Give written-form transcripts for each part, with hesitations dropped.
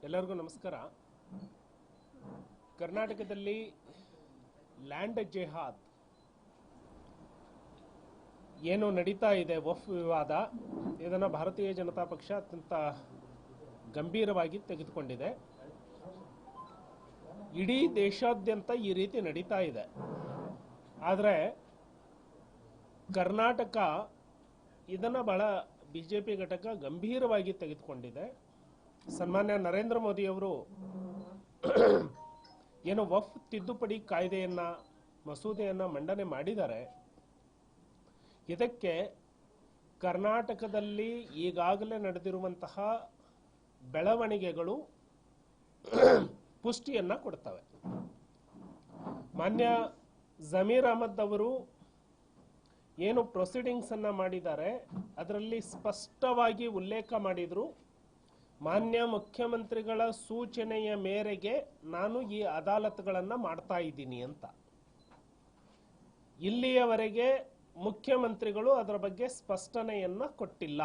ಎಲ್ಲರಿಗೂ ನಮಸ್ಕಾರ. ಕರ್ನಾಟಕದಲ್ಲಿ ಲ್ಯಾಂಡ್ ಜೆಹಾದ್ ಏನು ನಡೀತಾ ಇದೆ, ವಫ್ ವಿವಾದ, ಇದನ್ನು ಭಾರತೀಯ ಜನತಾ ಪಕ್ಷ ಅತ್ಯಂತ ಗಂಭೀರವಾಗಿ ತೆಗೆದುಕೊಂಡಿದೆ. ಇಡೀ ದೇಶಾದ್ಯಂತ ಈ ರೀತಿ ನಡೀತಾ ಇದೆ. ಆದರೆ ಕರ್ನಾಟಕ ಇದನ್ನು ಬಹಳ ಬಿಜೆಪಿ ಘಟಕ ಗಂಭೀರವಾಗಿ ತೆಗೆದುಕೊಂಡಿದೆ. ಸನ್ಮಾನ್ಯ ನರೇಂದ್ರ ಮೋದಿಯವರು ಏನು ವಫ್ ತಿದ್ದುಪಡಿ ಕಾಯ್ದೆಯನ್ನು ಮಸೂದೆಯನ್ನು ಮಂಡನೆ ಮಾಡಿದ್ದಾರೆ, ಇದಕ್ಕೆ ಕರ್ನಾಟಕದಲ್ಲಿ ಈಗಾಗಲೇ ನಡೆದಿರುವಂತಹ ಬೆಳವಣಿಗೆಗಳು ಪುಷ್ಟಿಯನ್ನು ಕೊಡ್ತವೆ. ಮಾನ್ಯ ಜಮೀರ್ ಅಹಮದ್ ಅವರು ಏನು ಪ್ರೊಸೀಡಿಂಗ್ಸ್ ಅನ್ನು ಮಾಡಿದ್ದಾರೆ ಅದರಲ್ಲಿ ಸ್ಪಷ್ಟವಾಗಿ ಉಲ್ಲೇಖ ಮಾಡಿದರು, ಮಾನ್ಯ ಮುಖ್ಯಮಂತ್ರಿಗಳ ಸೂಚನೆಯ ಮೇರೆಗೆ ನಾನು ಈ ಅದಾಲತ್ಗಳನ್ನು ಮಾಡ್ತಾ ಇದ್ದೀನಿ ಅಂತ. ಇಲ್ಲಿಯವರೆಗೆ ಮುಖ್ಯಮಂತ್ರಿಗಳು ಅದರ ಬಗ್ಗೆ ಸ್ಪಷ್ಟನೆಯನ್ನ ಕೊಟ್ಟಿಲ್ಲ.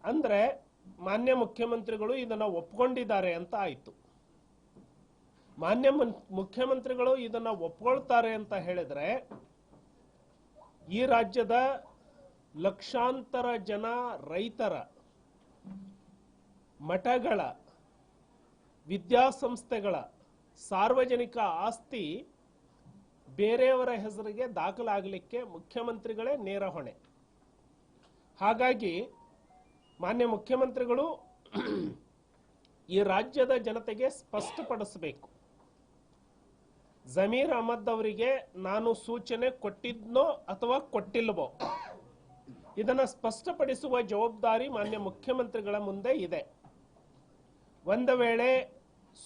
ಅಂದ್ರೆ ಮಾನ್ಯ ಮುಖ್ಯಮಂತ್ರಿಗಳು ಇದನ್ನ ಒಪ್ಕೊಂಡಿದ್ದಾರೆ ಅಂತ ಆಯ್ತು. ಮಾನ್ಯ ಮುಖ್ಯಮಂತ್ರಿಗಳು ಇದನ್ನ ಒಪ್ಕೊಳ್ತಾರೆ ಅಂತ ಹೇಳಿದ್ರೆ ಈ ರಾಜ್ಯದ ಲಕ್ಷಾಂತರ ಜನ ರೈತರ, ಮಠಗಳ, ವಿದ್ಯಾಸಂಸ್ಥೆಗಳ ಸಾರ್ವಜನಿಕ ಆಸ್ತಿ ಬೇರೆಯವರ ಹೆಸರಿಗೆ ದಾಖಲಾಗಲಿಕ್ಕೆ ಮುಖ್ಯಮಂತ್ರಿಗಳೇ ನೇರ ಹೊಣೆ. ಹಾಗಾಗಿ ಮಾನ್ಯ ಮುಖ್ಯಮಂತ್ರಿಗಳು ಈ ರಾಜ್ಯದ ಜನತೆಗೆ ಸ್ಪಷ್ಟಪಡಿಸಬೇಕು, ಜಮೀರ್ ಅಹಮದ್ ಅವರಿಗೆ ನಾನು ಸೂಚನೆ ಕೊಟ್ಟಿದ್ನೋ ಅಥವಾ ಕೊಟ್ಟಿಲ್ವೋ ಇದನ್ನ ಸ್ಪಷ್ಟಪಡಿಸುವ ಜವಾಬ್ದಾರಿ ಮಾನ್ಯ ಮುಖ್ಯಮಂತ್ರಿಗಳ ಮುಂದೆ ಇದೆ. ಒಂದು ವೇಳೆ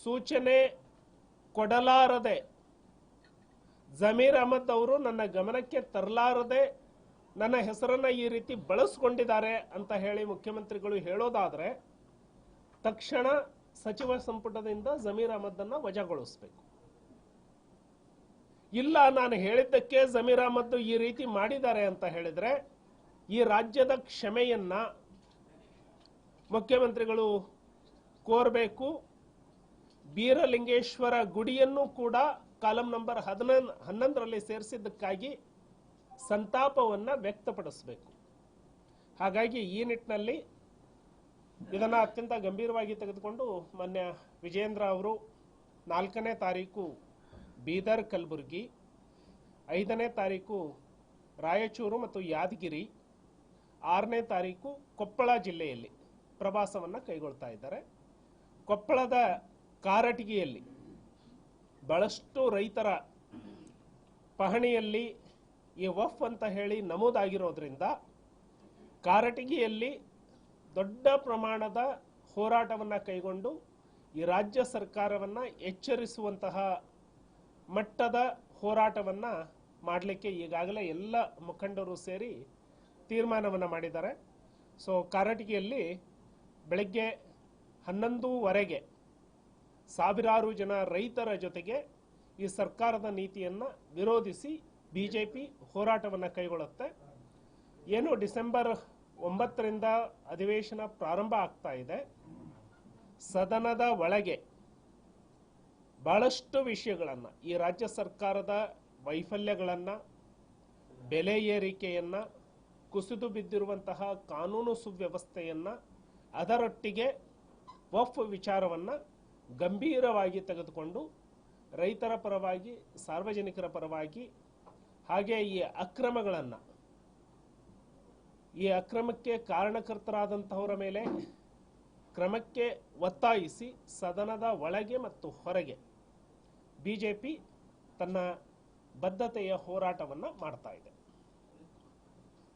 ಸೂಚನೆ ಕೊಡಲಾರದೆ, ಜಮೀರ್ ಅಹಮದ್ ಅವರು ನನ್ನ ಗಮನಕ್ಕೆ ತರಲಾರದೆ ನನ್ನ ಹೆಸರನ್ನ ಈ ರೀತಿ ಬಳಸಿಕೊಂಡಿದ್ದಾರೆ ಅಂತ ಹೇಳಿ ಮುಖ್ಯಮಂತ್ರಿಗಳು ಹೇಳೋದಾದ್ರೆ ತಕ್ಷಣ ಸಚಿವ ಸಂಪುಟದಿಂದ ಜಮೀರ್ ಅಹಮದ್ ಅನ್ನ ವಜಾಗೊಳಿಸಬೇಕು. ಇಲ್ಲ, ನಾನು ಹೇಳಿದ್ದಕ್ಕೆ ಜಮೀರ್ ಅಹಮದ್ ಈ ರೀತಿ ಮಾಡಿದ್ದಾರೆ ಅಂತ ಹೇಳಿದ್ರೆ ಈ ರಾಜ್ಯದ ಕ್ಷಮೆಯನ್ನ ಮುಖ್ಯಮಂತ್ರಿಗಳು ಕೋರಬೇಕು. ಬೀರಲಿಂಗೇಶ್ವರ ಗುಡಿಯನ್ನು ಕೂಡ ಕಾಲಂ ನಂಬರ್ 11ರಲ್ಲಿ ಸೇರಿಸಿದ್ದಕ್ಕಾಗಿ ಸಂತಾಪವನ್ನ ವ್ಯಕ್ತಪಡಿಸಬೇಕು. ಹಾಗಾಗಿ ಈ ನಿಟ್ಟಿನಲ್ಲಿ ಇದನ್ನ ಅತ್ಯಂತ ಗಂಭೀರವಾಗಿ ತೆಗೆದುಕೊಂಡು ಮಾನ್ಯ ವಿಜೇಂದ್ರ ಅವರು 4ನೇ ತಾರೀಕು ಬೀದರ್, ಕಲಬುರಗಿ, 5ನೇ ತಾರೀಕು ರಾಯಚೂರು ಮತ್ತು ಯಾದಗಿರಿ, 6ನೇ ತಾರೀಕು ಕೊಪ್ಪಳ ಜಿಲ್ಲೆಯಲ್ಲಿ ಪ್ರವಾಸವನ್ನು ಕೈಗೊಳ್ತಾ ಇದ್ದಾರೆ. ಕೊಪ್ಪಳದ ಕಾರಟಗಿಯಲ್ಲಿ ಬಹಳಷ್ಟು ರೈತರ ಪಹಣಿಯಲ್ಲಿ ಈ ವಫ್ ಅಂತ ಹೇಳಿ ನಮೂದಾಗಿರೋದ್ರಿಂದ ಕಾರಟಗಿಯಲ್ಲಿ ದೊಡ್ಡ ಪ್ರಮಾಣದ ಹೋರಾಟವನ್ನು ಕೈಗೊಂಡು ಈ ರಾಜ್ಯ ಸರ್ಕಾರವನ್ನು ಎಚ್ಚರಿಸುವಂತಹ ಮಟ್ಟದ ಹೋರಾಟವನ್ನು ಮಾಡಲಿಕ್ಕೆ ಈಗಾಗಲೇ ಎಲ್ಲ ಮುಖಂಡರು ಸೇರಿ ತೀರ್ಮಾನವನ್ನು ಮಾಡಿದ್ದಾರೆ. ಸೊ ಕಾರಟಗಿಯಲ್ಲಿ ಬೆಳಗ್ಗೆ 11:15 ಸಾವಿರಾರು ಜನ ರೈತರ ಜೊತೆಗೆ ಈ ಸರ್ಕಾರದ ನೀತಿಯನ್ನು ವಿರೋಧಿಸಿ ಬಿಜೆಪಿ ಹೋರಾಟವನ್ನು ಕೈಗೊಳ್ಳುತ್ತೆ. ಏನು ಡಿಸೆಂಬರ್ 9ರಿಂದ ಅಧಿವೇಶನ ಪ್ರಾರಂಭ ಆಗ್ತಾ ಇದೆ. ಸದನದ ಒಳಗೆ ಬಹಳಷ್ಟು ವಿಷಯಗಳನ್ನು, ಈ ರಾಜ್ಯ ಸರ್ಕಾರದ ವೈಫಲ್ಯಗಳನ್ನು, ಬೆಲೆ ಏರಿಕೆಯನ್ನು, ಕುಸಿದು ಬಿದ್ದಿರುವಂತಹ ಕಾನೂನು ಸುವ್ಯವಸ್ಥೆಯನ್ನು, ಅದರೊಟ್ಟಿಗೆ ವಫ್ ವಿಚಾರವನ್ನು ಗಂಭೀರವಾಗಿ ತೆಗೆದುಕೊಂಡು ರೈತರ ಪರವಾಗಿ, ಸಾರ್ವಜನಿಕರ ಪರವಾಗಿ, ಹಾಗೆ ಈ ಅಕ್ರಮಗಳನ್ನು, ಈ ಅಕ್ರಮಕ್ಕೆ ಕಾರಣಕರ್ತರಾದಂತಹವರ ಮೇಲೆ ಕ್ರಮಕ್ಕೆ ಒತ್ತಾಯಿಸಿ ಸದನದ ಒಳಗೆ ಮತ್ತು ಹೊರಗೆ ಬಿಜೆಪಿ ತನ್ನ ಬದ್ಧತೆಯ ಹೋರಾಟವನ್ನು ಮಾಡ್ತಾ ಇದೆ.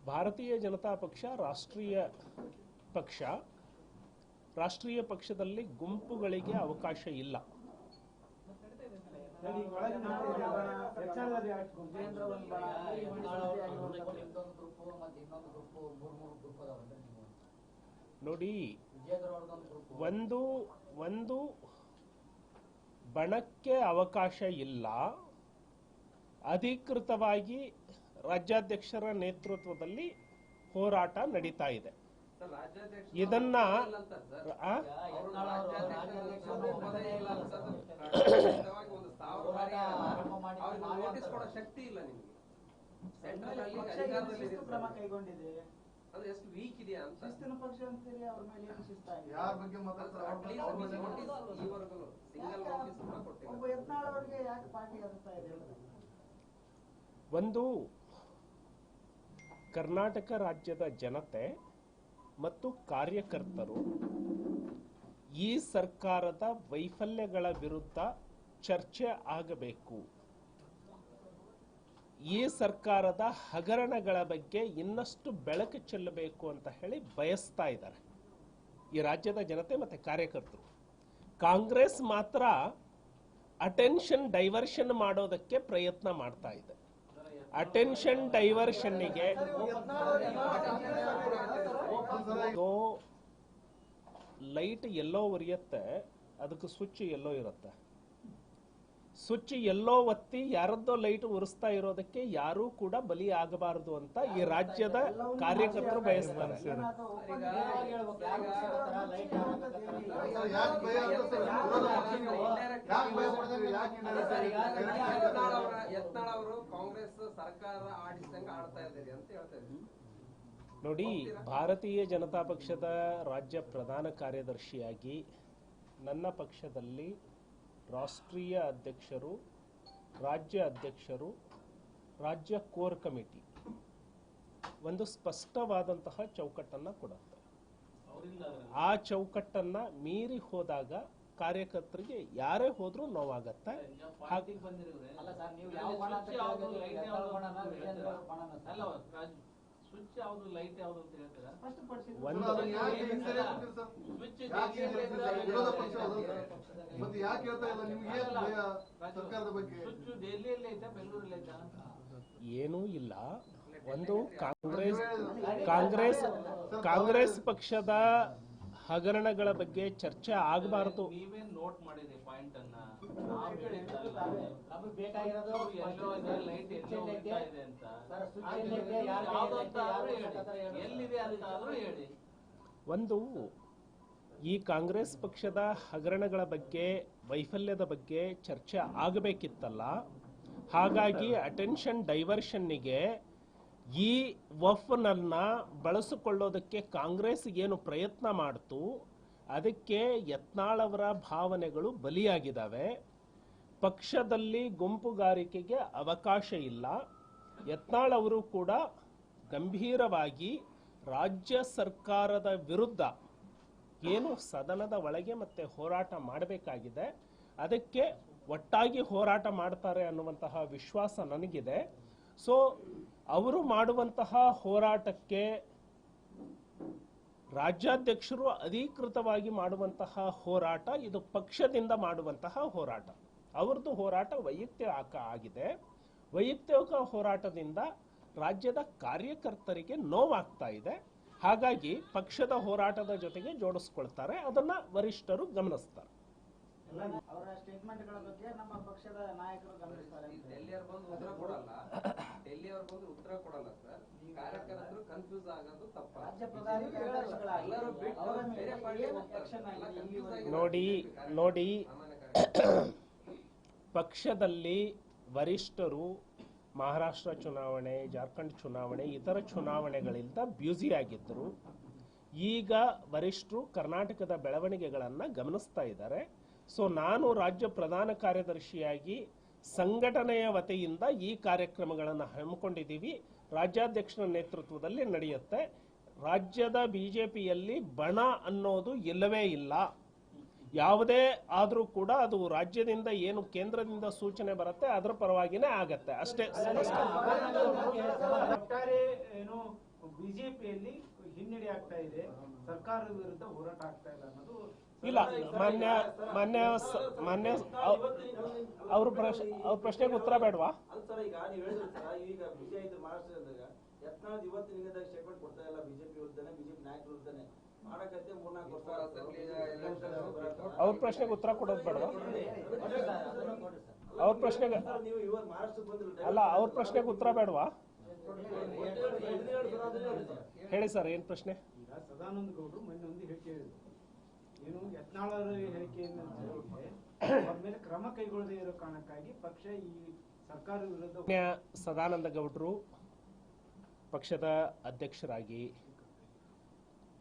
ಭಾರತೀಯ ಜನತಾ ಪಕ್ಷ ರಾಷ್ಟ್ರೀಯ ಪಕ್ಷ. ರಾಷ್ಟ್ರೀಯ ಪಕ್ಷದಲ್ಲಿ ಗುಂಪುಗಳಿಗೆ ಅವಕಾಶ ಇಲ್ಲ. ನೋಡಿ, ಒಂದು ಬಣಕ್ಕೆ ಅವಕಾಶ ಇಲ್ಲ. ಅಧಿಕೃತವಾಗಿ ರಾಜ್ಯಾಧ್ಯಕ್ಷರ ನೇತೃತ್ವದಲ್ಲಿ ಹೋರಾಟ ನಡೀತಾ ಇದೆ. ಇದನ್ನ ಶಕ್ತಿ ಇಲ್ಲ ನಿಮಗೆ ಕ್ರಮ ಕೈಗೊಂಡಿದೆ ಅಂದ್ರೆ ಎಷ್ಟು ವೀಕ್ ಇದೆಯಾ ಅಂತ ಶಿಸ್ತಿನ ಪಕ್ಷ ಅಂತೀರಿ ಅವ್ರ ಮೇಲೆ ಏನು ಶಿಸ್ತಾಗಿದೆ ಯಾರ ಬಗ್ಗೆ ಮಾತಾಡ್ತಾರೆ ಈವರೆಗೂ ಸಿಂಗಲ್ ನೋಟಿಸ್ ಕೂಡ ಕೊಟ್ಟಿಲ್ಲ ಒಬ್ಬ ಯತ್ನಾಳ್ ಅವರಿಗೆ ಯಾಕೆ ಪಾರ್ಟಿ ಅನಿಸ್ತಾ ಇದೆ ಒಂದು ಕರ್ನಾಟಕ ರಾಜ್ಯದ ಜನತೆ ಮತ್ತು ಕಾರ್ಯಕರ್ತರು ಈ ಸರ್ಕಾರದ ವೈಫಲ್ಯಗಳ ವಿರುದ್ಧ ಚರ್ಚೆ ಆಗಬೇಕು, ಈ ಸರ್ಕಾರದ ಹಗರಣಗಳ ಬಗ್ಗೆ ಇನ್ನಷ್ಟು ಬೆಳಕು ಚೆಲ್ಲಬೇಕು ಅಂತ ಹೇಳಿ ಬಯಸ್ತಾ ಇದ್ದಾರೆ ಈ ರಾಜ್ಯದ ಜನತೆ ಮತ್ತೆ ಕಾರ್ಯಕರ್ತರು. ಕಾಂಗ್ರೆಸ್ ಮಾತ್ರ ಅಟೆನ್ಷನ್ ಡೈವರ್ಷನ್ ಮಾಡೋದಕ್ಕೆ ಪ್ರಯತ್ನ ಮಾಡ್ತಾ ಇದೆ. ಅಟೆನ್ಷನ್ ಡೈವರ್ಷನ್ನಿಗೆ ಲೈಟ್ ಎಲ್ಲೋ ಉರಿಯುತ್ತೆ, ಅದಕ್ಕೆ ಸ್ವಿಚ್ ಎಲ್ಲೋ ಇರುತ್ತೆ. ಸ್ವಿಚ್ ಎಲ್ಲೋ ಒತ್ತಿ ಯಾರದ್ದೋ ಲೈಟ್ ಉರಿಸ್ತಾ ಇರೋದಕ್ಕೆ ಯಾರೂ ಕೂಡ ಬಲಿ ಆಗಬಾರದು ಅಂತ ಈ ರಾಜ್ಯದ ಕಾರ್ಯಕರ್ತರು ಬಯಸ್ತಾರೆ. ನೋಡಿ, ಭಾರತೀಯ ಜನತಾ ಪಕ್ಷದ ರಾಜ್ಯ ಪ್ರಧಾನ ಕಾರ್ಯದರ್ಶಿಯಾಗಿ ನನ್ನ ಪಕ್ಷದಲ್ಲಿ ರಾಷ್ಟ್ರೀಯ ಅಧ್ಯಕ್ಷರು, ರಾಜ್ಯ ಅಧ್ಯಕ್ಷರು, ರಾಜ್ಯ ಕೋರ್ ಕಮಿಟಿ ಒಂದು ಸ್ಪಷ್ಟವಾದಂತಹ ಚೌಕಟ್ಟನ್ನು ಕೊಡುತ್ತೆ. ಆ ಚೌಕಟ್ಟನ್ನ ಮೀರಿ ಹೋದಾಗ ಕಾರ್ಯಕರ್ತರಿಗೆ ಯಾರೇ ಹೋದ್ರೂ ನೋವಾಗತ್ತೆ. ಏನೂ ಇಲ್ಲ. ಒಂದು ಕಾಂಗ್ರೆಸ್ ಪಕ್ಷದ ಹಗರಣಗಳ ಬಗ್ಗೆ ಚರ್ಚೆ ಆಗಬಾರದು. ನೀವೇನ್ ನೋಟ್ ಮಾಡಿದ್ರಿ ಪಾಯಿಂಟ್ ಅನ್ನ? ಒಂದು ಈ ಕಾಂಗ್ರೆಸ್ ಪಕ್ಷದ ಹಗರಣಗಳ ಬಗ್ಗೆ, ವೈಫಲ್ಯದ ಬಗ್ಗೆ ಚರ್ಚೆ ಆಗಬೇಕಿತ್ತಲ್ಲ. ಹಾಗಾಗಿ ಅಟೆನ್ಷನ್ ಡೈವರ್ಷನ್ನಿಗೆ ಈ ವಫ್ನನ್ನ ಬಳಸಿಕೊಳ್ಳೋದಕ್ಕೆ ಕಾಂಗ್ರೆಸ್ ಏನು ಪ್ರಯತ್ನ ಮಾಡ್ತು, ಅದಕ್ಕೆ ಯತ್ನಾಳ್ ಅವರ ಭಾವನೆಗಳು ಬಲಿಯಾಗಿದ್ದಾವೆ. ಪಕ್ಷದಲ್ಲಿ ಗುಂಪುಗಾರಿಕೆಗೆ ಅವಕಾಶ ಇಲ್ಲ. ಯತ್ನಾಳ್ ಅವರು ಕೂಡ ಗಂಭೀರವಾಗಿ ರಾಜ್ಯ ಸರ್ಕಾರದ ವಿರುದ್ಧ ಏನು ಸದನದ ಒಳಗೆ ಮತ್ತೆ ಹೋರಾಟ ಮಾಡಬೇಕಾಗಿದೆ, ಅದಕ್ಕೆ ಒಟ್ಟಾಗಿ ಹೋರಾಟ ಮಾಡ್ತಾರೆ ಅನ್ನುವಂತಹ ವಿಶ್ವಾಸ ನನಗಿದೆ. ಸೊ ಅವರು ಮಾಡುವಂತಹ ಹೋರಾಟಕ್ಕೆ ರಾಜ್ಯಾಧ್ಯಕ್ಷರು ಅಧಿಕೃತವಾಗಿ ಮಾಡುವಂತಹ ಹೋರಾಟ ಇದು ಪಕ್ಷದಿಂದ ಮಾಡುವಂತಹ ಹೋರಾಟ. ಅವ್ರದ್ದು ಹೋರಾಟ ವೈಯಕ್ತಿಕ ಆಗಿದೆ. ವೈಯಕ್ತಿಕ ಹೋರಾಟದಿಂದ ರಾಜ್ಯದ ಕಾರ್ಯಕರ್ತರಿಗೆ ನೋವಾಗ್ತಾ ಇದೆ. ಹಾಗಾಗಿ ಪಕ್ಷದ ಹೋರಾಟದ ಜೊತೆಗೆ ಜೋಡಿಸ್ಕೊಳ್ತಾರೆ. ಅದನ್ನ ವರಿಷ್ಠರು ಗಮನಿಸ್ತಾರೆ. ಅವರ ಸ್ಟೇಟ್ಮೆಂಟ್ಗಳ ಬಗ್ಗೆ ನಮ್ಮ ಪಕ್ಷದ ನಾಯಕರು ಗಮನಿಸ್ತಾರೆ. ಡೆಲ್ಲಿಯವರು ಬಂದು ಉತ್ತರ ಕೊಡಲ್ಲ ಸರ್. ಕಾರ್ಯಕರ್ತರು ಕನ್ಫ್ಯೂಸ್ ಆಗೋದು ತಪ್ಪ. ರಾಜ್ಯ ಪ್ರಧಾನಿ ನೋಡಿ ಪಕ್ಷದಲ್ಲಿ ವರಿಷ್ಠರು ಮಹಾರಾಷ್ಟ್ರ ಚುನಾವಣೆ, ಜಾರ್ಖಂಡ್ ಚುನಾವಣೆ, ಇತರ ಚುನಾವಣೆಗಳಿಂದ ಬ್ಯುಸಿ ಆಗಿದ್ದರು. ಈಗ ವರಿಷ್ಠರು ಕರ್ನಾಟಕದ ಬೆಳವಣಿಗೆಗಳನ್ನು ಗಮನಿಸ್ತಾ ಇದ್ದಾರೆ. ಸೊ ನಾನು ರಾಜ್ಯ ಪ್ರಧಾನ ಕಾರ್ಯದರ್ಶಿಯಾಗಿ ಸಂಘಟನೆಯ ವತಿಯಿಂದ ಈ ಕಾರ್ಯಕ್ರಮಗಳನ್ನು ಹಮ್ಮಿಕೊಂಡಿದ್ದೀವಿ. ರಾಜ್ಯಾಧ್ಯಕ್ಷರ ನೇತೃತ್ವದಲ್ಲಿ ನಡೆಯುತ್ತೆ. ರಾಜ್ಯದ ಬಿಜೆಪಿಯಲ್ಲಿ ಬಣ ಅನ್ನೋದು ಇಲ್ಲವೇ ಇಲ್ಲ. ಯಾವುದೇ ಆದರೂ ಕೂಡ ಅದು ರಾಜ್ಯದಿಂದ ಏನು ಕೇಂದ್ರದಿಂದ ಸೂಚನೆ ಬರುತ್ತೆ ಅದರ ಪರವಾಗಿನೇ ಆಗತ್ತೆ ಅಷ್ಟೇ. ಏನು ಬಿಜೆಪಿಯಲ್ಲಿ ಹಿನ್ನಡೆ ಆಗ್ತಾ ಇದೆ, ಸರ್ಕಾರದ ವಿರುದ್ಧ ಹೋರಾಟ ಆಗ್ತಾ ಇಲ್ಲ ಅನ್ನೋದು ಇಲ್ಲ. ಮಾನ್ಯ ಅವ್ರ ಪ್ರಶ್ನೆಗೆ ಉತ್ತರ ಬೇಡವಾ? ಈಗ ನೀವು ಹೇಳಿದ್ರೆ ಈಗ ವಿಜಯ ಇದ್ರು ಮಹಾರಾಷ್ಟ್ರದಾಗ ಯತ್ನಾಳ್ ಇವತ್ತಿನ ಸ್ಟೇಟ್ಮೆಂಟ್ ಕೊಡ್ತಾ ಇಲ್ಲ ಬಿಜೆಪಿ ವಿರುದ್ಧನೇ, ಬಿಜೆಪಿ ನಾಯಕರ ವಿರುದ್ಧನೇ ಮಾಡಕತ್ತೆ. 3-4 ವರ್ಷ ಅವ್ರ ಪ್ರಶ್ನೆಗೆ ಉತ್ತರ ಕೊಡೋದು ಬೇಡವಾ? ಅವ್ರ ಪ್ರಶ್ನೆಗೆ ನೀವು ಇವಾಗ ಮಹಾರಾಷ್ಟ್ರಕ್ಕೆ ಬಂದಿಲ್ಲ ಅಲ್ಲ, ಅವ್ರ ಪ್ರಶ್ನೆಗೆ ಉತ್ತರ ಬೇಡವಾ? ಹೇಳಿ ಸರ್, ಏನ್ ಪ್ರಶ್ನೆ? ಈಗ ಈಗ ಸದಾನಂದ ಗೌಡರು ಮೊನ್ನೆ ಒಂದು ಹೇಳಿಕೆ ಹೇಳಿದ್ರು, ಏನು ಯತ್ನಾಳರ ಹೇಳಿಕೆಯನ್ನು ಅವ್ರ ಮೇಲೆ ಕ್ರಮ ಕೈಗೊಳ್ಳದೇ ಇರೋ ಕಾರಣಕ್ಕಾಗಿ ಪಕ್ಷ ಈ ಸರ್ಕಾರ ವಿರುದ್ಧ. ಸದಾನಂದ ಗೌಡರು ಪಕ್ಷದ ಅಧ್ಯಕ್ಷರಾಗಿ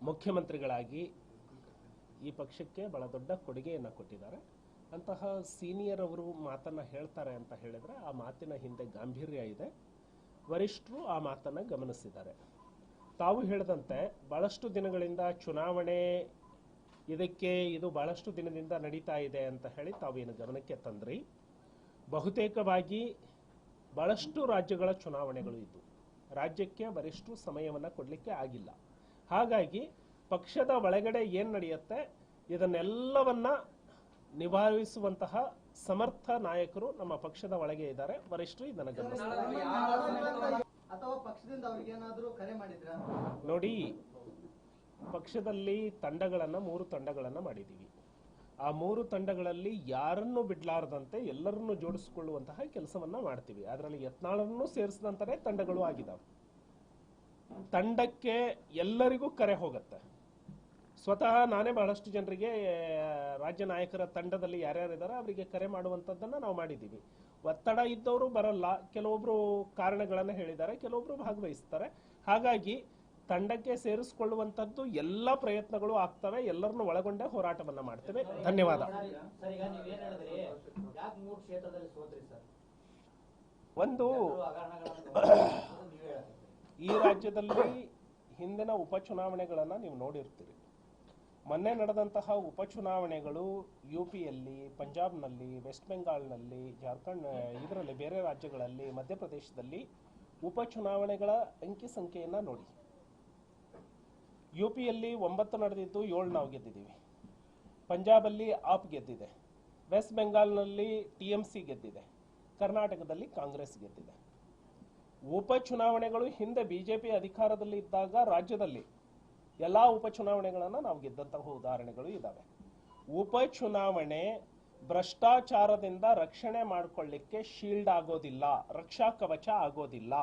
ಮುಖ್ಯಮಂತ್ರಿಗಳಾಗಿ ಈ ಪಕ್ಷಕ್ಕೆ ಬಹಳ ದೊಡ್ಡ ಕೊಡುಗೆಯನ್ನು ಕೊಟ್ಟಿದ್ದಾರೆ. ಅಂತಹ ಸೀನಿಯರ್ ಅವರು ಮಾತನ್ನು ಹೇಳ್ತಾರೆ ಅಂತ ಹೇಳಿದರೆ ಆ ಮಾತಿನ ಹಿಂದೆ ಗಾಂಭೀರ್ಯ ಇದೆ. ವರಿಷ್ಠರು ಆ ಮಾತನ್ನು ಗಮನಿಸಿದ್ದಾರೆ. ತಾವು ಹೇಳಿದಂತೆ ಭಾಳಷ್ಟು ದಿನಗಳಿಂದ ಚುನಾವಣೆ ಇದು ಭಾಳಷ್ಟು ದಿನದಿಂದ ನಡೀತಾ ಇದೆ ಅಂತ ಹೇಳಿ ತಾವೇನು ಗಮನಕ್ಕೆ ತಂದ್ರಿ. ಬಹುತೇಕವಾಗಿ ಭಾಳಷ್ಟು ರಾಜ್ಯಗಳ ಚುನಾವಣೆಗಳು ಇದ್ದು ರಾಜ್ಯಕ್ಕೆ ವರಿಷ್ಠರು ಸಮಯವನ್ನು ಕೊಡಲಿಕ್ಕೆ ಆಗಿಲ್ಲ. ಹಾಗಾಗಿ ಪಕ್ಷದ ಒಳಗಡೆ ಏನು ನಡೆಯುತ್ತೆ ಇದನ್ನೆಲ್ಲವನ್ನ ನಿಭಾಯಿಸುವಂತಹ ಸಮರ್ಥ ನಾಯಕರು ನಮ್ಮ ಪಕ್ಷದ ಒಳಗೆ ಇದ್ದಾರೆ. ವರಿಷ್ಠರು ಇದನ್ನು ಗಮನಿಸ್ತಾರೆ. ಅಥವಾ ಪಕ್ಷದಿಂದ ಅವ್ರಿಗೆ ಏನಾದರೂ ಕರೆ ಮಾಡಿದ್ರಾ? ನೋಡಿ, ಪಕ್ಷದಲ್ಲಿ ಮೂರು ತಂಡಗಳನ್ನು ಮಾಡಿದ್ದೀವಿ. ಆ 3 ತಂಡಗಳಲ್ಲಿ ಯಾರನ್ನು ಬಿಡ್ಲಾರದಂತೆ ಎಲ್ಲರನ್ನು ಜೋಡಿಸಿಕೊಳ್ಳುವಂತಹ ಕೆಲಸವನ್ನ ಮಾಡ್ತೀವಿ. ಅದರಲ್ಲಿ ಯತ್ನಾಳನ್ನು ಸೇರಿಸಿದಂತನೇ ತಂಡಗಳು ಆಗಿದ್ದಾವೆ. ತಂಡಕ್ಕೆ ಎಲ್ಲರಿಗೂ ಕರೆ ಹೋಗುತ್ತೆ. ಸ್ವತಃ ನಾನೇ ಬಹಳಷ್ಟು ಜನರಿಗೆ ರಾಜ್ಯ ನಾಯಕರ ತಂಡದಲ್ಲಿ ಯಾರ್ಯಾರಿದ್ದಾರೆ ಅವರಿಗೆ ಕರೆ ಮಾಡುವಂಥದ್ದನ್ನು ನಾವು ಮಾಡಿದ್ದೀವಿ. ಒತ್ತಡ ಇದ್ದವರು ಬರಲ್ಲ, ಕೆಲವೊಬ್ರು ಕಾರಣಗಳನ್ನು ಹೇಳಿದ್ದಾರೆ, ಕೆಲವೊಬ್ರು ಭಾಗವಹಿಸ್ತಾರೆ. ಹಾಗಾಗಿ ತಂಡಕ್ಕೆ ಸೇರಿಸಿಕೊಳ್ಳುವಂಥದ್ದು ಎಲ್ಲ ಪ್ರಯತ್ನಗಳು ಆಗ್ತವೆ. ಎಲ್ಲರನ್ನು ಒಳಗೊಂಡೇ ಹೋರಾಟವನ್ನ ಮಾಡ್ತೇವೆ. ಧನ್ಯವಾದ. ಒಂದು, ಈ ರಾಜ್ಯದಲ್ಲಿ ಹಿಂದಿನ ಉಪಚುನಾವಣೆಗಳನ್ನು ನೀವು ನೋಡಿರ್ತೀರಿ. ಮೊನ್ನೆ ನಡೆದಂತಹ ಉಪಚುನಾವಣೆಗಳು UPಯಲ್ಲಿ, ಪಂಜಾಬ್ನಲ್ಲಿ, ವೆಸ್ಟ್ ಬೆಂಗಾಲ್ನಲ್ಲಿ, ಜಾರ್ಖಂಡ್, ಇದರಲ್ಲಿ ಬೇರೆ ರಾಜ್ಯಗಳಲ್ಲಿ, ಮಧ್ಯಪ್ರದೇಶದಲ್ಲಿ ಉಪಚುನಾವಣೆಗಳ ಅಂಕಿ ಸಂಖ್ಯೆಯನ್ನು ನೋಡಿ. UPಯಲ್ಲಿ 9 ನಡೆದಿದ್ದು 7 ನಾವು ಗೆದ್ದಿದ್ದೀವಿ. ಪಂಜಾಬಲ್ಲಿ ಆಪ್ ಗೆದ್ದಿದೆ. ವೆಸ್ಟ್ ಬೆಂಗಾಲ್ನಲ್ಲಿ TMC ಗೆದ್ದಿದೆ. ಕರ್ನಾಟಕದಲ್ಲಿ ಕಾಂಗ್ರೆಸ್ ಗೆದ್ದಿದೆ. ಉಪಚುನಾವಣೆಗಳು ಹಿಂದೆ BJP ಅಧಿಕಾರದಲ್ಲಿ ಇದ್ದಾಗ ರಾಜ್ಯದಲ್ಲಿ ಎಲ್ಲಾ ಉಪಚುನಾವಣೆಗಳನ್ನು ನಾವು ಗೆದ್ದಂತಹ ಉದಾಹರಣೆಗಳು ಇದ್ದಾವೆ. ಉಪಚುನಾವಣೆ ಭ್ರಷ್ಟಾಚಾರದಿಂದ ರಕ್ಷಣೆ ಮಾಡಿಕೊಳ್ಳಿಕ್ಕೆ ಶೀಲ್ಡ್ ಆಗೋದಿಲ್ಲ, ರಕ್ಷಾ ಕವಚ ಆಗೋದಿಲ್ಲ.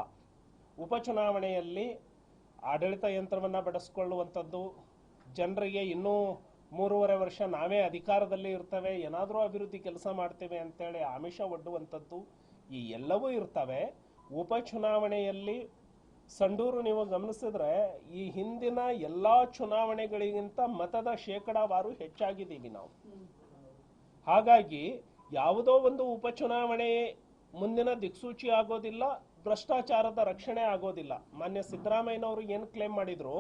ಉಪಚುನಾವಣೆಯಲ್ಲಿ ಆಡಳಿತ ಯಂತ್ರವನ್ನ ಬಳಸಿಕೊಳ್ಳುವಂಥದ್ದು, ಜನರಿಗೆ ಇನ್ನೂ 3.5 ವರ್ಷ ನಾವೇ ಅಧಿಕಾರದಲ್ಲಿ ಇರ್ತೇವೆ, ಏನಾದರೂ ಅಭಿವೃದ್ಧಿ ಕೆಲಸ ಮಾಡ್ತೇವೆ ಅಂತೇಳಿ ಆಮಿಷ ಒಡ್ಡುವಂಥದ್ದು, ಈ ಎಲ್ಲವೂ ಇರ್ತವೆ. ಉಪಚುನಾವಣೆಯಲ್ಲಿ ಸಂಡೂರು ನೀವು ಗಮನಿಸಿದ್ರೆ ಈ ಹಿಂದಿನ ಎಲ್ಲಾ ಚುನಾವಣೆಗಳಿಗಿಂತ ಮತದ ಶೇಕಡಾವಾರು ಹೆಚ್ಚಾಗಿದ್ದೀವಿ ನಾವು. ಹಾಗಾಗಿ ಯಾವುದೋ ಒಂದು ಉಪಚುನಾವಣೆ ಮುಂದಿನ ದಿಕ್ಸೂಚಿ ಆಗೋದಿಲ್ಲ, ಭ್ರಷ್ಟಾಚಾರದ ರಕ್ಷಣೆ ಆಗೋದಿಲ್ಲ. ಮಾನ್ಯ ಸಿದ್ದರಾಮಯ್ಯನವರು ಏನು ಕ್ಲೇಮ್ ಮಾಡಿದ್ರು,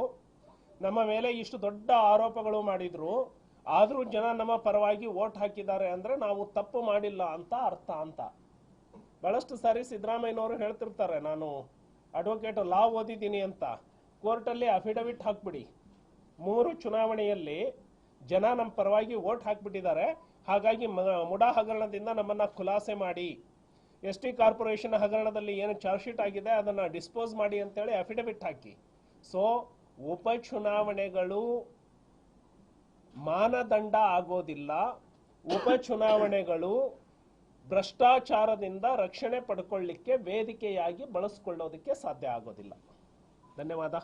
ನಮ್ಮ ಮೇಲೆ ಇಷ್ಟು ದೊಡ್ಡ ಆರೋಪಗಳು ಮಾಡಿದ್ರು, ಆದ್ರೂ ಜನ ನಮ್ಮ ಪರವಾಗಿ ವೋಟ್ ಹಾಕಿದ್ದಾರೆ ಅಂದ್ರೆ ನಾವು ತಪ್ಪು ಮಾಡಿಲ್ಲ ಅಂತ ಅರ್ಥ ಅಂತ. ಬಹಳಷ್ಟು ಸಾರಿ ಸಿದ್ದರಾಮಯ್ಯನವರು ಹೇಳ್ತಿರ್ತಾರೆ, ನಾನು ಅಡ್ವೊಕೇಟ್ ಲಾ ಓದಿದ್ದೀನಿ ಅಂತ. ಕೋರ್ಟಲ್ಲಿ ಅಫಿಡವಿಟ್ ಹಾಕ್ಬಿಡಿ, 3 ಚುನಾವಣೆಯಲ್ಲಿ ಜನ ನಮ್ಮ ಪರವಾಗಿ ವೋಟ್ ಹಾಕ್ಬಿಟ್ಟಿದ್ದಾರೆ, ಹಾಗಾಗಿ ಮುಡಾ ಹಗರಣದಿಂದ ನಮ್ಮನ್ನ ಖುಲಾಸೆ ಮಾಡಿ, ST ಕಾರ್ಪೊರೇಷನ್ ಹಗರಣದಲ್ಲಿ ಏನು ಚಾರ್ಜ್ ಶೀಟ್ ಆಗಿದೆ ಅದನ್ನ ಡಿಸ್ಪೋಸ್ ಮಾಡಿ ಅಂತೇಳಿ ಅಫಿಡವಿಟ್ ಹಾಕಿ. ಸೊ ಉಪಚುನಾವಣೆಗಳು ಮಾನದಂಡ ಆಗೋದಿಲ್ಲ. ಉಪಚುನಾವಣೆಗಳು ಭ್ರಷ್ಟಾಚಾರದಿಂದ ರಕ್ಷಣೆ ಪಡ್ಕೊಳ್ಳಿಕ್ಕೆ ವೇದಿಕೆಯಾಗಿ ಬಳಸ್ಕೊಳ್ಳೋದಕ್ಕೆ ಸಾಧ್ಯ ಆಗೋದಿಲ್ಲ. ಧನ್ಯವಾದ.